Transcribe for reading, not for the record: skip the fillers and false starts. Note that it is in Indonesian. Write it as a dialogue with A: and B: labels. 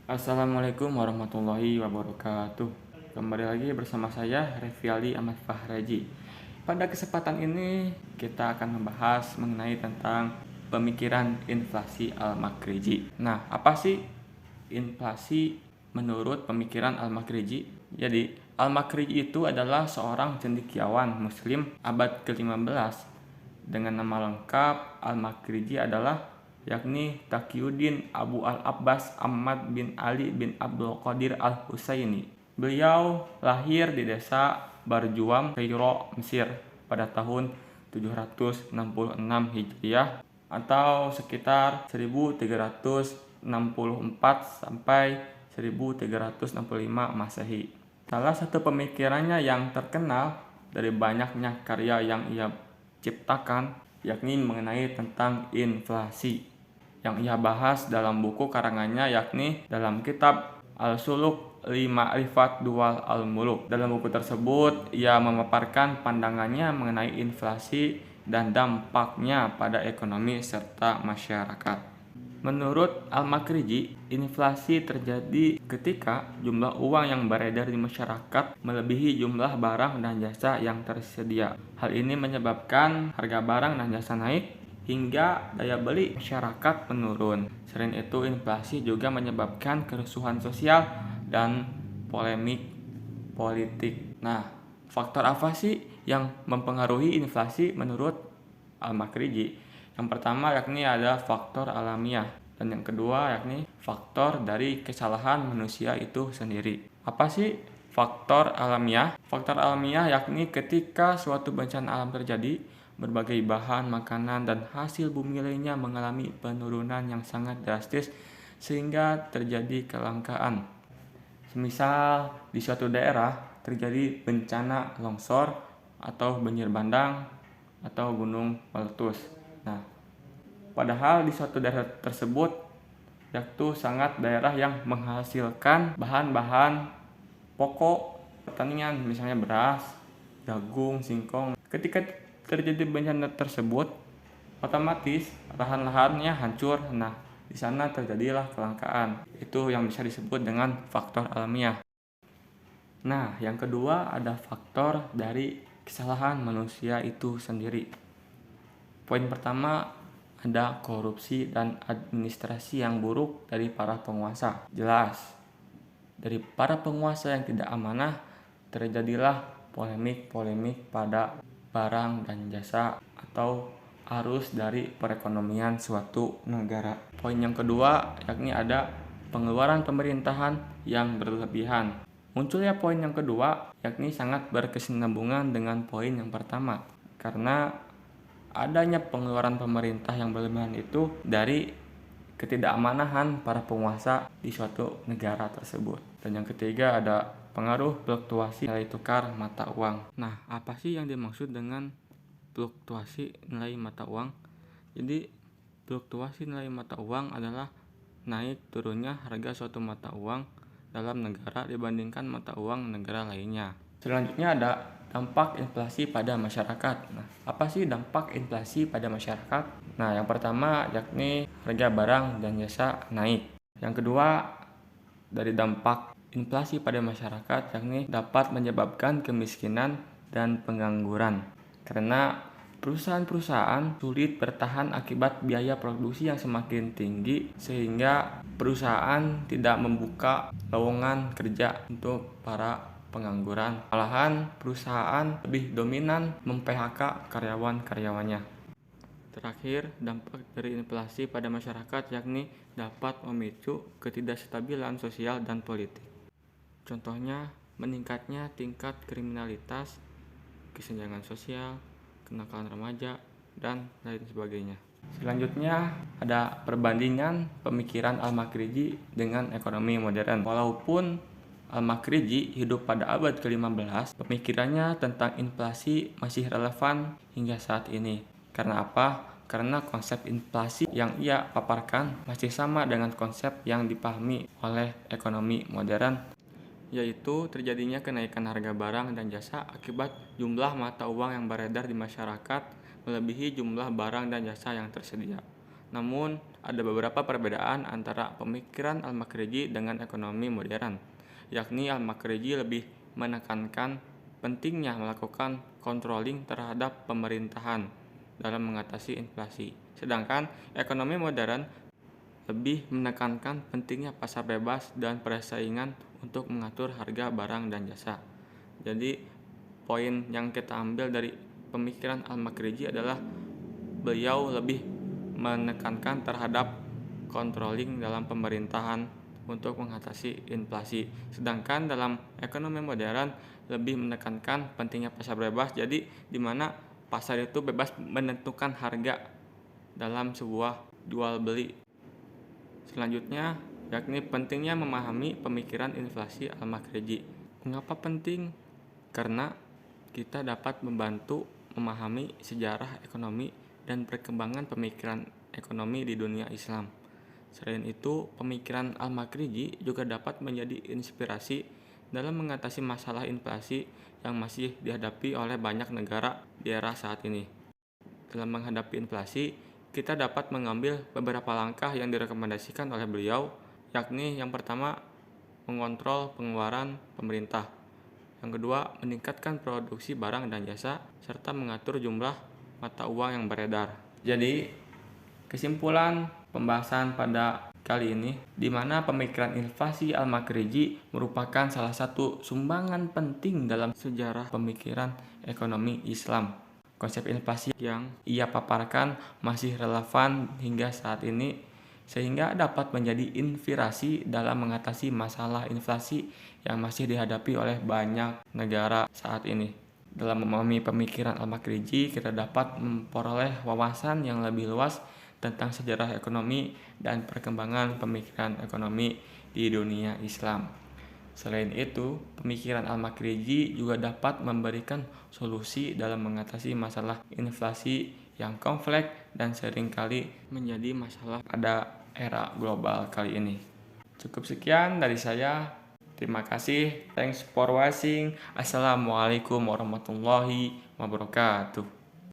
A: Assalamualaikum warahmatullahi wabarakatuh. Kembali lagi bersama saya Reviali Ahmad Fahraji. Pada kesempatan ini kita akan membahas mengenai tentang pemikiran inflasi Al-Makriji. Nah, apa sih inflasi menurut pemikiran Al-Makriji? Jadi, Al-Makriji itu adalah seorang cendekiawan muslim abad ke-15. Dengan nama lengkap, Al-Makriji adalah yakni Taqiyuddin Abu Al-Abbas Ahmad bin Ali bin Abdul Qadir Al-Husaini. Beliau lahir di desa Barjuam, Kairo, Mesir pada tahun 766 Hijriah atau sekitar 1364 sampai 1365 Masehi. Salah satu pemikirannya yang terkenal dari banyaknya karya yang ia ciptakan yakni mengenai tentang inflasi yang ia bahas dalam buku karangannya yakni dalam kitab Al-Suluk li Ma'rifat Duwal Al-Muluk. Dalam buku tersebut ia memaparkan pandangannya mengenai inflasi dan dampaknya pada ekonomi serta masyarakat. Menurut Al-Makriji, inflasi terjadi ketika jumlah uang yang beredar di masyarakat melebihi jumlah barang dan jasa yang tersedia. Hal ini menyebabkan harga barang dan jasa naik hingga daya beli masyarakat menurun. Selain itu, inflasi juga menyebabkan kerusuhan sosial dan polemik politik. Nah, faktor apa sih yang mempengaruhi inflasi menurut Al-Makriji? Yang pertama yakni ada faktor alamiah dan yang kedua yakni faktor dari kesalahan manusia itu sendiri. Apa sih faktor alamiah? Faktor alamiah yakni ketika suatu bencana alam terjadi, berbagai bahan makanan dan hasil bumi lainnya mengalami penurunan yang sangat drastis sehingga terjadi kelangkaan. Semisal di suatu daerah terjadi bencana longsor atau banjir bandang atau gunung meletus. Nah, padahal di suatu daerah tersebut yaitu sangat daerah yang menghasilkan bahan-bahan pokok pertanian, misalnya beras, jagung, singkong. Ketika terjadi bencana tersebut, otomatis lahan-lahannya hancur. Nah, di sana terjadilah kelangkaan. Itu yang bisa disebut dengan faktor alamiah. Nah, yang kedua ada faktor dari kesalahan manusia itu sendiri. Poin pertama ada korupsi dan administrasi yang buruk dari para penguasa. Jelas, dari para penguasa yang tidak amanah terjadilah polemik-polemik pada barang dan jasa atau arus dari perekonomian suatu negara. Poin yang kedua yakni ada pengeluaran pemerintahan yang berlebihan. Munculnya poin yang kedua yakni sangat berkesinambungan dengan poin yang pertama karena adanya pengeluaran pemerintah yang berlebihan itu dari ketidakmanahan para penguasa di suatu negara tersebut. Dan yang ketiga ada pengaruh fluktuasi nilai tukar mata uang. Nah, apa sih yang dimaksud dengan fluktuasi nilai mata uang? Jadi, fluktuasi nilai mata uang adalah naik turunnya harga suatu mata uang dalam negara dibandingkan mata uang negara lainnya. Selanjutnya ada dampak inflasi pada masyarakat. Nah, apa sih dampak inflasi pada masyarakat? Nah, yang pertama yakni harga barang dan jasa naik. Yang kedua, dari dampak inflasi pada masyarakat yakni dapat menyebabkan kemiskinan dan pengangguran. Karena perusahaan-perusahaan sulit bertahan akibat biaya produksi yang semakin tinggi sehingga perusahaan tidak membuka lowongan kerja untuk para pengangguran. Malahan perusahaan lebih dominan mem-PHK karyawan-karyawannya. Terakhir, dampak dari inflasi pada masyarakat yakni dapat memicu ketidakstabilan sosial dan politik. Contohnya, meningkatnya tingkat kriminalitas, kesenjangan sosial, kenakalan remaja, dan lain sebagainya. Selanjutnya ada perbandingan pemikiran Al-Makriji dengan ekonomi modern. Walaupun Al-Makriji hidup pada abad ke-15, pemikirannya tentang inflasi masih relevan hingga saat ini. Karena apa? Karena konsep inflasi yang ia paparkan masih sama dengan konsep yang dipahami oleh ekonomi modern, yaitu terjadinya kenaikan harga barang dan jasa akibat jumlah mata uang yang beredar di masyarakat melebihi jumlah barang dan jasa yang tersedia. Namun, ada beberapa perbedaan antara pemikiran Al-Makriji dengan ekonomi modern, yakni Al-Makriji lebih menekankan pentingnya melakukan controlling terhadap pemerintahan dalam mengatasi inflasi. Sedangkan ekonomi modern lebih menekankan pentingnya pasar bebas dan persaingan untuk mengatur harga barang dan jasa. Jadi, poin yang kita ambil dari pemikiran Al-Makriji adalah beliau lebih menekankan terhadap controlling dalam pemerintahan untuk mengatasi inflasi. Sedangkan dalam ekonomi modern lebih menekankan pentingnya pasar bebas, jadi di mana pasar itu bebas menentukan harga dalam sebuah jual beli. Selanjutnya, yakni pentingnya memahami pemikiran inflasi Al-Makriji. Mengapa penting? Karena kita dapat membantu memahami sejarah ekonomi dan perkembangan pemikiran ekonomi di dunia Islam. Selain itu, pemikiran Al-Makriji juga dapat menjadi inspirasi dalam mengatasi masalah inflasi yang masih dihadapi oleh banyak negara di era saat ini. Dalam menghadapi inflasi, kita dapat mengambil beberapa langkah yang direkomendasikan oleh beliau, yakni yang pertama, mengontrol pengeluaran pemerintah. Yang kedua, meningkatkan produksi barang dan jasa, serta mengatur jumlah mata uang yang beredar. Jadi, kesimpulan pembahasan pada kali ini, di mana pemikiran inflasi Al-Makriji merupakan salah satu sumbangan penting dalam sejarah pemikiran ekonomi Islam. Konsep inflasi yang ia paparkan masih relevan hingga saat ini, sehingga dapat menjadi inspirasi dalam mengatasi masalah inflasi yang masih dihadapi oleh banyak negara saat ini. Dalam memahami pemikiran Al-Makriji, kita dapat memperoleh wawasan yang lebih luas tentang sejarah ekonomi dan perkembangan pemikiran ekonomi di dunia Islam. Selain itu, pemikiran Al-Makriji juga dapat memberikan solusi dalam mengatasi masalah inflasi yang kompleks dan seringkali menjadi masalah pada era global kali ini. Cukup sekian dari saya. Terima kasih. Thanks for watching. Assalamualaikum warahmatullahi wabarakatuh.